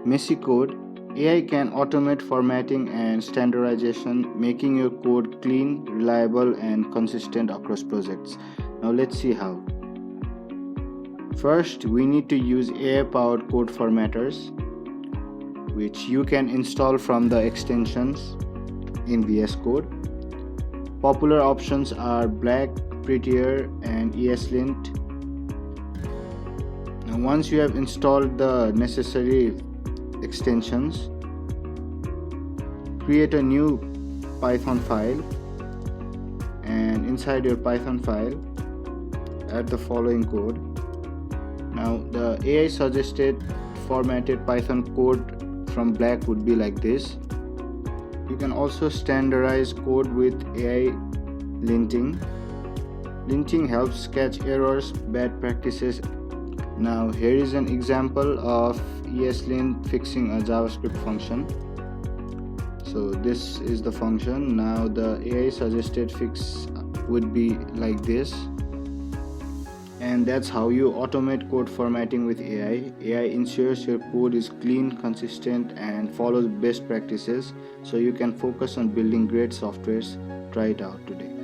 messy code, AI can automate formatting and standardization, making your code clean, reliable, and consistent across projects. Now let's see how. First, we need to use AI-powered code formatters, which you can install from the extensions in VS Code. Popular options are Black, Prettier, and ESLint. Now, once you have installed the necessary extensions, create a new Python file, and inside your Python file, add the following code. Now, the AI suggested formatted Python code from Black would be like this. You can also standardize code with AI linting. Linting helps catch errors, bad practices. Now here is an example of ESLint fixing a JavaScript function. So this is the function. Now the AI suggested fix would be like this. And that's how you automate code formatting with AI. AI ensures your code is clean, consistent, and follows best practices so you can focus on building great softwares. Try it out today.